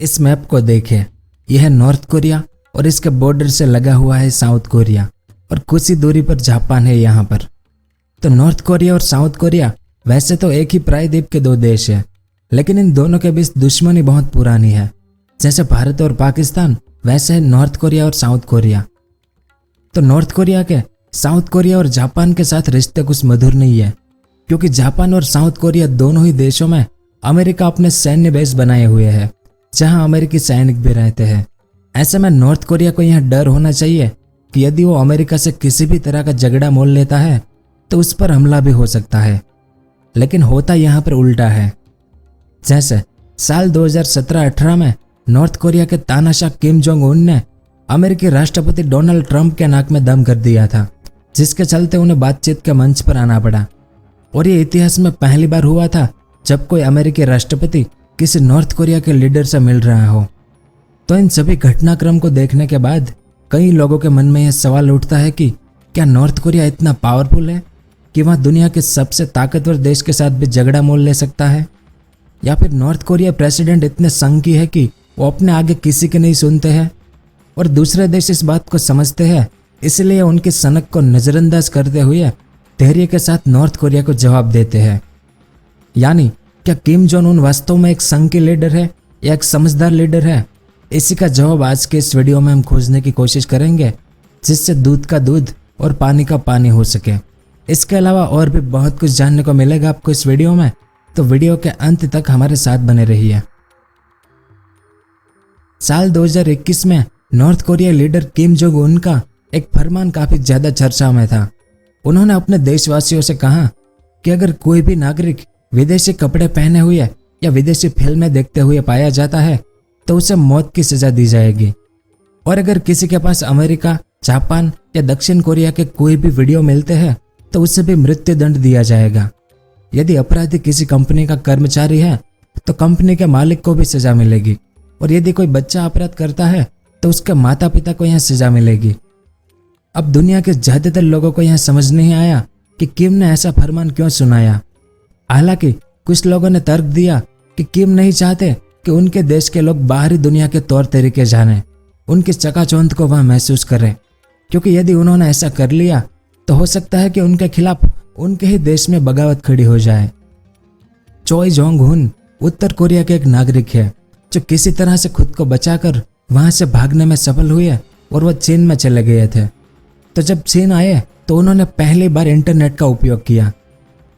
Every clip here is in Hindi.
इस मैप को देखें, यह है नॉर्थ कोरिया और इसके बॉर्डर से लगा हुआ है साउथ कोरिया और कुछ ही दूरी पर जापान है यहाँ पर। तो नॉर्थ कोरिया और साउथ कोरिया वैसे तो एक ही प्रायद्वीप के दो देश हैं, लेकिन इन दोनों के बीच दुश्मनी बहुत पुरानी है। जैसे भारत और पाकिस्तान वैसे है नॉर्थ कोरिया और साउथ कोरिया। तो नॉर्थ कोरिया के साउथ कोरिया और जापान के साथ रिश्ते कुछ मधुर नहीं है, क्योंकि जापान और साउथ कोरिया दोनों ही देशों में अमेरिका अपने सैन्य बेस बनाए हुए है, जहां अमेरिकी सैनिक भी रहते हैं। ऐसे में नॉर्थ कोरिया को यह डर होना चाहिए कि यदि वो अमेरिका से किसी भी तरह का झगड़ा मोल लेता है तो उस पर हमला भी हो सकता है। लेकिन होता यहाँ पर उल्टा है। जैसे साल 2017-18 में नॉर्थ कोरिया के तानाशाह किम जोंग उन ने अमेरिकी राष्ट्रपति डोनाल्ड ट्रंप के नाक में दम कर दिया था, जिसके चलते उन्हें बातचीत के मंच पर आना पड़ा। और ये इतिहास में पहली बार हुआ था जब कोई अमेरिकी राष्ट्रपति किसी नॉर्थ कोरिया के लीडर से मिल रहा हो। तो इन सभी घटनाक्रम को देखने के बाद कई लोगों के मन में यह सवाल उठता है कि क्या नॉर्थ कोरिया इतना पावरफुल है कि वह दुनिया के सबसे ताकतवर देश के साथ भी झगड़ा मोल ले सकता है, या फिर नॉर्थ कोरिया प्रेसिडेंट इतने संकी है कि वो अपने आगे किसी के नहीं सुनते हैं और दूसरे देश इस बात को समझते हैं, इसलिए उनकी सनक को नज़रअंदाज करते हुए धैर्य के साथ नॉर्थ कोरिया को जवाब देते हैं। यानी क्या किम जोंग उन वास्तव में एक संकी लीडर है या एक समझदार लीडर है? इसी का जवाब आज के इस वीडियो में हम खोजने की कोशिश करेंगे, जिससे दूध का दूध और पानी का पानी हो सके। इसके अलावा और भी बहुत कुछ जानने को मिलेगा आपको इस वीडियो में, तो वीडियो के अंत तक हमारे साथ बने रहिए। साल 2021 में north Korea leader Kim Jong Un का एक फरमान काफी ज्यादा चर्चा में था। उन्होंने अपने देशवासियों से कहा कि अगर कोई भी नागरिक विदेशी कपड़े पहने हुए या विदेशी फिल्में देखते हुए पाया जाता है तो उसे मौत की सजा दी जाएगी, और अगर किसी के पास अमेरिका, जापान या दक्षिण कोरिया के कोई भी वीडियो मिलते हैं तो उसे भी मृत्यु दंड दिया जाएगा। यदि अपराधी किसी कंपनी का कर्मचारी है तो कंपनी के मालिक को भी सजा मिलेगी, और यदि कोई बच्चा अपराध करता है तो उसके माता पिता को यह सजा मिलेगी। अब दुनिया के ज्यादातर लोगों को यह समझ नहीं आया कि किम ने ऐसा फरमान क्यों सुनाया। हालांकि कुछ लोगों ने तर्क दिया कि किम नहीं चाहते कि उनके देश के लोग बाहरी दुनिया के तौर तरीके जानें, उनकी चकाचौंध को वह महसूस करें, क्योंकि यदि उन्होंने ऐसा कर लिया तो हो सकता है कि उनके खिलाफ उनके ही देश में बगावत खड़ी हो जाए। चोई जोंग हुन उत्तर कोरिया के एक नागरिक है जो किसी तरह से खुद को बचाकर वहां से भागने में सफल हुए और वह चीन में चले गए थे। तो जब चीन आए तो उन्होंने पहली बार इंटरनेट का उपयोग किया।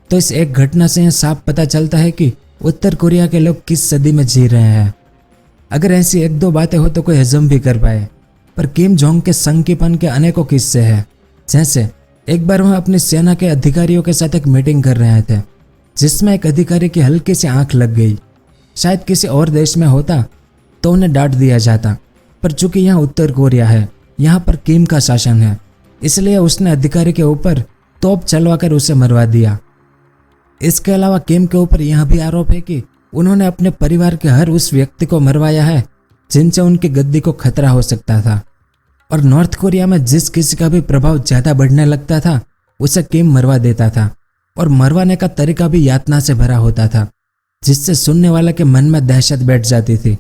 तो इस एक घटना से यह साफ पता चलता है कि उत्तर कोरिया के लोग किस सदी में जी रहे हैं। अगर ऐसी एक दो बातें हो तो कोई हजम भी कर पाए, पर किम जोंग के संकीपन के अनेकों किस्से हैं। जैसे एक बार वह अपनी सेना के अधिकारियों के साथ एक मीटिंग कर रहे थे, जिसमें एक अधिकारी की हल्की सी आंख लग गई। शायद किसी और देश में होता तो उन्हें डांट दिया जाता, पर चूंकि यहाँ उत्तर कोरिया है, यहाँ पर किम का शासन है, इसलिए उसने अधिकारी के ऊपर तोप चलवाकर उसे मरवा दिया। इसके अलावा किम के ऊपर यह भी आरोप है कि उन्होंने अपने परिवार के हर उस व्यक्ति को मरवाया है जिनसे उनकी गद्दी को खतरा हो सकता था। और नॉर्थ कोरिया में जिस किसी का भी प्रभाव ज्यादा बढ़ने लगता था उसे किम मरवा देता था, और मरवाने का तरीका भी यातना से भरा होता था, जिससे सुनने वाले के मन में दहशत बैठ जाती थी।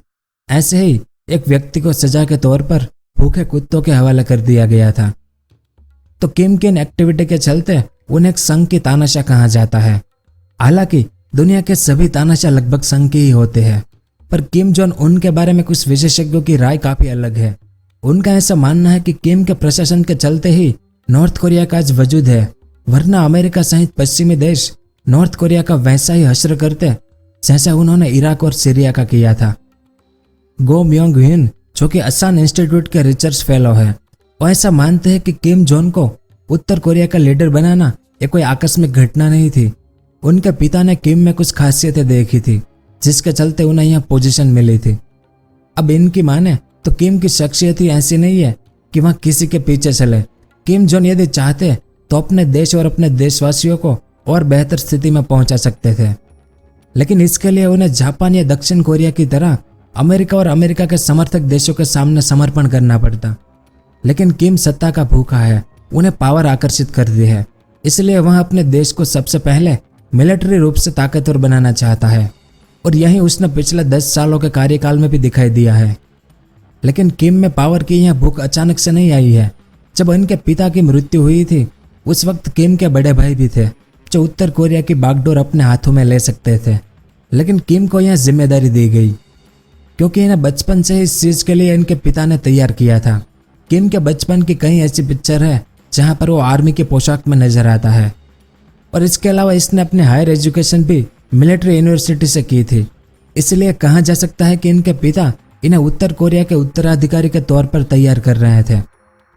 ऐसे ही एक व्यक्ति को सजा के तौर पर भूखे कुत्तों के हवाले कर दिया गया था। तो किम की इन एक्टिविटी के चलते उन्हें एक संघ की तानाशाह कहा जाता है। हालांकि दुनिया के सभी तानाशाह लगभग संघ के ही होते हैं, पर किम जोंग उन के बारे में कुछ विशेषज्ञों की राय काफी अलग है। उनका ऐसा मानना है कि किम के प्रशासन के चलते ही नॉर्थ कोरिया का आज वजूद है, वरना अमेरिका सहित पश्चिमी देश नॉर्थ कोरिया का वैसा ही हश्र करते जैसा उन्होंने इराक और सीरिया का किया था। गो म्योंग ह्यून, जो कि असान इंस्टीट्यूट के रिसर्च फेलो है, वो ऐसा मानते हैं कि किम जोंग को उत्तर कोरिया का लीडर बनाना ये कोई आकस्मिक घटना नहीं थी। उनके पिता ने किम में कुछ खासियतें देखी थी, जिसके चलते उन्हें यह पोजीशन मिली थी। अब इनकी माने तो किम की शख्सियत ही ऐसी नहीं है कि वह किसी के पीछे चले। किम जोंग यदि चाहते तो अपने देश और अपने देशवासियों को और बेहतर स्थिति में पहुंचा सकते थे, लेकिन इसके लिए उन्हें जापान या दक्षिण कोरिया की तरह अमेरिका और अमेरिका के समर्थक देशों के सामने समर्पण करना पड़ता। लेकिन किम सत्ता का भूखा है, उन्हें पावर आकर्षित करती है, इसलिए वह अपने देश को सबसे पहले मिलिट्री रूप से ताकतवर बनाना चाहता है। और यही उसने पिछले 10 सालों के कार्यकाल में भी दिखाई दिया है। लेकिन किम में पावर की यह भूख अचानक से नहीं आई है। जब उनके पिता की मृत्यु हुई थी उस वक्त किम के बड़े भाई भी थे जो उत्तर कोरिया की बागडोर अपने हाथों में ले सकते थे। लेकिन किम को यह जिम्मेदारी दी गई क्योंकि इन्हें बचपन से ही इस चीज के लिए इनके पिता ने तैयार किया था। किम के बचपन की कई ऐसी पिक्चर है जहां पर वो आर्मी की पोशाक में नजर आता है और इसके अलावा इसने अपने हायर एजुकेशन भी मिलिट्री यूनिवर्सिटी से की थी। इसलिए कहा जा सकता है कि इनके पिता इन्हें उत्तर कोरिया के उत्तराधिकारी के तौर पर तैयार कर रहे थे।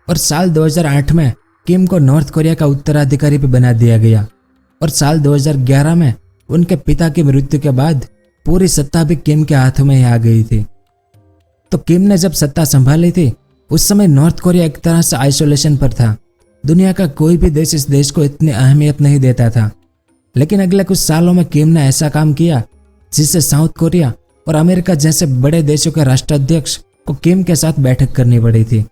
और साल 2008 में किम को नॉर्थ कोरिया का उत्तराधिकारी भी बना दिया गया और साल 2011 में उनके पिता की मृत्यु के बाद पूरी सत्ता भी किम के हाथों में ही आ गई थी। तो किम ने जब सत्ता संभाली थी उस समय नॉर्थ कोरिया एक तरह से आइसोलेशन पर था। दुनिया का कोई भी देश इस देश को इतनी अहमियत नहीं देता था। लेकिन अगले कुछ सालों में किम ने ऐसा काम किया जिससे साउथ कोरिया और अमेरिका जैसे बड़े देशों के राष्ट्राध्यक्ष को किम के साथ बैठक करनी पड़ी थी,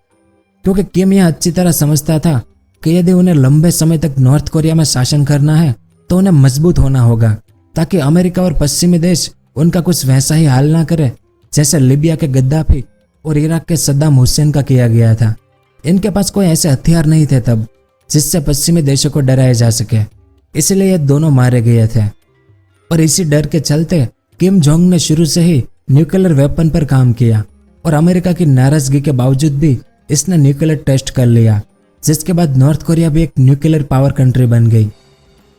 क्योंकि किम यह अच्छी तरह समझता था कि यदि उन्हें लंबे समय तक नॉर्थ कोरिया में शासन करना है तो उन्हें मजबूत होना होगा ताकि अमेरिका और पश्चिमी देश उनका कुछ वैसा ही हाल ना करे जैसे लीबिया के गद्दाफी और इराक के सद्दाम हुसैन का किया गया था। इनके पास कोई ऐसे हथियार नहीं थे तब जिससे पश्चिमी देशों को डराया जा सके, इसलिए ये दोनों मारे गए थे। और इसी डर के चलते किम जोंग ने शुरू से ही न्यूक्लियर वेपन पर काम किया और अमेरिका की नाराजगी के बावजूद भी इसने न्यूक्लियर टेस्ट कर लिया, जिसके बाद नॉर्थ कोरिया भी एक न्यूक्लियर पावर कंट्री बन गई।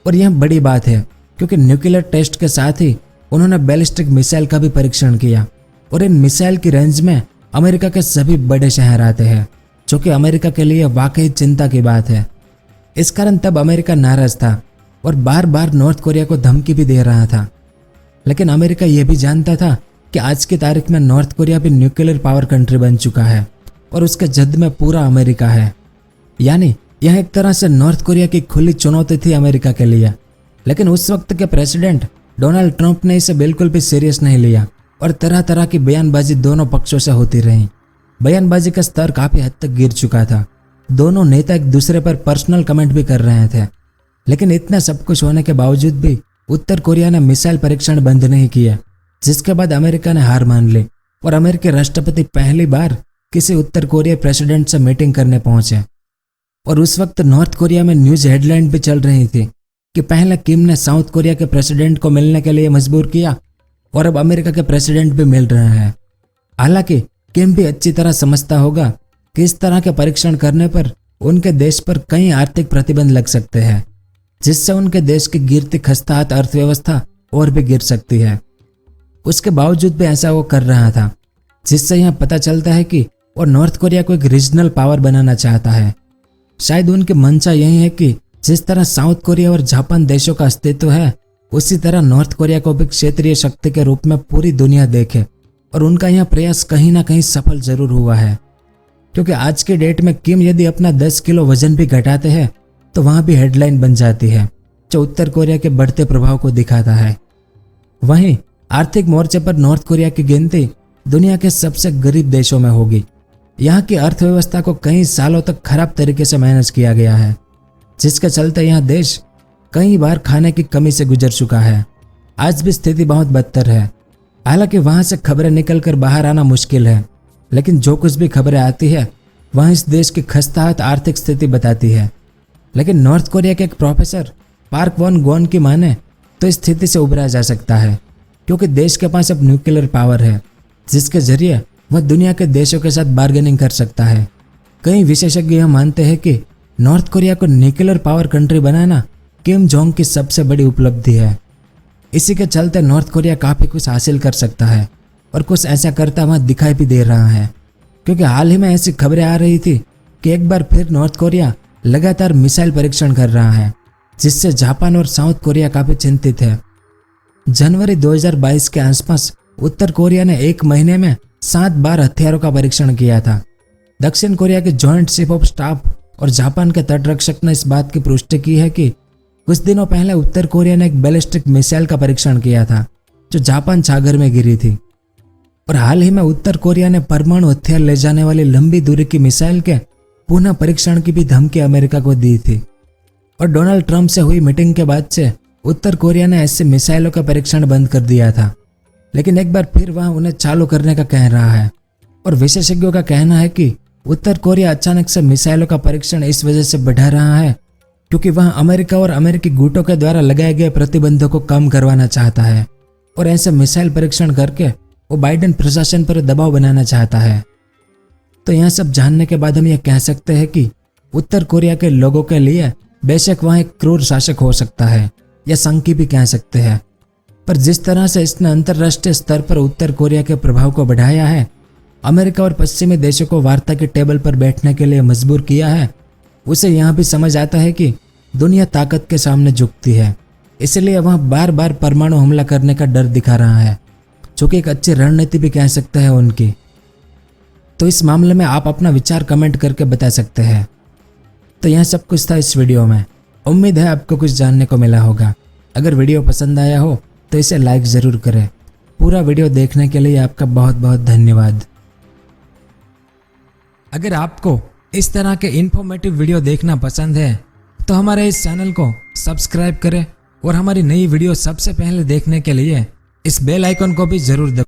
और यह बड़ी बात है क्योंकि न्यूक्लियर टेस्ट के साथ ही उन्होंने बैलिस्टिक मिसाइल का भी परीक्षण किया और इन मिसाइल की रेंज में अमेरिका के सभी बड़े शहर आते हैं, जो कि अमेरिका के लिए वाकई चिंता की बात है। इस कारण तब अमेरिका नाराज था और बार बार नॉर्थ कोरिया को धमकी भी दे रहा था। लेकिन अमेरिका यह भी जानता था कि आज की तारीख में नॉर्थ कोरिया भी न्यूक्लियर पावर कंट्री बन चुका है और उसके जद में पूरा अमेरिका है। यानी यह एक तरह से नॉर्थ कोरिया की खुली चुनौती थी अमेरिका के लिए। लेकिन उस वक्त के प्रेसिडेंट डोनाल्ड ट्रंप ने इसे बिल्कुल भी सीरियस नहीं लिया और तरह तरह की बयानबाजी दोनों पक्षों से होती रही। बयानबाजी का स्तर काफी हद तक गिर चुका था। दोनों नेता एक दूसरे पर पर्सनल कमेंट भी कर रहे थे। लेकिन इतना सब कुछ होने के बावजूद भी उत्तर कोरिया ने मिसाइल परीक्षण बंद नहीं किया, जिसके बाद अमेरिका ने हार मान ली और अमेरिकी राष्ट्रपति पहली बार किसी उत्तर कोरिया प्रेसिडेंट से मीटिंग करने पहुंचे। और उस वक्त नॉर्थ कोरिया में न्यूज हेडलाइन भी चल रही थी कि पहले किम ने साउथ कोरिया के प्रेसिडेंट को मिलने के लिए मजबूर किया और अब अमेरिका के प्रेसिडेंट भी मिल रहे हैं। हालांकि किम भी अच्छी तरह समझता होगा कि इस तरह के परीक्षण करने पर उनके देश पर कई आर्थिक प्रतिबंध लग सकते हैं, जिससे उनके देश की गिरती खस्ताहाल अर्थव्यवस्था और भी गिर सकती है। उसके बावजूद भी ऐसा वो कर रहा था, जिससे यह पता चलता है कि वो नॉर्थ कोरिया को एक रीजनल पावर बनाना चाहता है। शायद उनकी मंशा यही है कि जिस तरह साउथ कोरिया और जापान देशों का अस्तित्व है, उसी तरह नॉर्थ कोरिया को भी क्षेत्रीय शक्ति के रूप में पूरी दुनिया देखे। और उनका यह प्रयास कहीं ना कहीं सफल जरूर हुआ है, क्योंकि आज के डेट में किम यदि अपना 10 किलो वजन भी घटाते हैं तो वहां भी हेडलाइन बन जाती है, जो उत्तर कोरिया के बढ़ते प्रभाव को दिखाता है। वहीं आर्थिक मोर्चे पर नॉर्थ कोरिया की गिनती दुनिया के सबसे गरीब देशों में होगी। यहाँ की अर्थव्यवस्था को कई सालों तक खराब तरीके से मैनेज किया गया है, जिसके चलते यह देश कई बार खाने की कमी से गुजर चुका है। आज भी स्थिति बहुत बदतर है। हालांकि वहां से खबरें निकलकर बाहर आना मुश्किल है, लेकिन जो कुछ भी खबरें आती है वह इस देश की खस्ताहाल आर्थिक स्थिति बताती है। लेकिन नॉर्थ कोरिया के एक प्रोफेसर पार्क वॉन गोन की माने तो इस स्थिति से उबरा जा सकता है, क्योंकि देश के पास अब न्यूक्लियर पावर है, जिसके जरिए वह दुनिया के देशों के साथ बार्गेनिंग कर सकता है। कई विशेषज्ञ यह मानते हैं कि नॉर्थ कोरिया को न्यूक्लियर पावर कंट्री बनाना किम जोंग की सबसे बड़ी उपलब्धि है। इसी के चलते नॉर्थ कोरिया काफी कुछ हासिल कर सकता है और कुछ ऐसा करता हुआ दिखाई भी दे रहा है, क्योंकि हाल ही में ऐसी खबरें आ रही थी कि एक बार फिर नॉर्थ कोरिया लगातार मिसाइल परीक्षण कर रहा है, जिससे जापान और साउथ कोरिया काफी चिंतित है। जनवरी 2022 के आसपास उत्तर कोरिया ने एक महीने में 7 बार हथियारों का परीक्षण किया था। दक्षिण कोरिया के जॉइंट चीफ ऑफ स्टाफ और जापान के तटरक्षक ने इस बात की पुष्टि की है कि कुछ दिनों पहले उत्तर कोरिया ने एक बैलिस्टिक मिसाइल का परीक्षण किया था, जो जापान सागर में गिरी थी। और हाल ही में उत्तर कोरिया ने परमाणु हथियार ले जाने वाली लंबी दूरी की मिसाइल के पुनः परीक्षण की भी धमकी अमेरिका को दी थी। और डोनाल्ड ट्रंप से हुई मीटिंग के बाद से उत्तर कोरिया ने ऐसे मिसाइलों का परीक्षण बंद कर दिया था। लेकिन एक बार फिर वह उन्हें चालू करने का कह रहा है। और विशेषज्ञों का कहना है कि उत्तर कोरिया अचानक से मिसाइलों का परीक्षण इस वजह से बढ़ा रहा है क्योंकि वह अमेरिका और अमेरिकी गुटों के द्वारा लगाए गए प्रतिबंधों को कम करवाना चाहता है और ऐसे मिसाइल परीक्षण करके वो बाइडेन प्रशासन पर दबाव बनाना चाहता है। तो यह सब जानने के बाद हम यह कह सकते हैं कि उत्तर कोरिया के लोगों के लिए बेशक वह एक क्रूर शासक हो सकता है या संकी भी कह सकते हैं, पर जिस तरह से इसने अंतर्राष्ट्रीय स्तर पर उत्तर कोरिया के प्रभाव को बढ़ाया है, अमेरिका और पश्चिमी देशों को वार्ता की टेबल पर बैठने के लिए मजबूर किया है, उसे यह भी समझ आता है कि दुनिया ताकत के सामने झुकती है, इसलिए वह बार बार परमाणु हमला करने का डर दिखा रहा है, जो कि एक अच्छी रणनीति भी कह सकते हैं उनकी। तो इस मामले में आप अपना विचार कमेंट करके बता सकते हैं। तो यह सब कुछ था इस वीडियो में। उम्मीद है आपको कुछ जानने को मिला होगा। अगर वीडियो पसंद आया हो तो इसे लाइक ज़रूर करें। पूरा वीडियो देखने के लिए आपका बहुत बहुत धन्यवाद। अगर आपको इस तरह के इन्फॉर्मेटिव वीडियो देखना पसंद है तो हमारे इस चैनल को सब्सक्राइब करें और हमारी नई वीडियो सबसे पहले देखने के लिए इस बेल आइकन को भी जरूर दबाएं।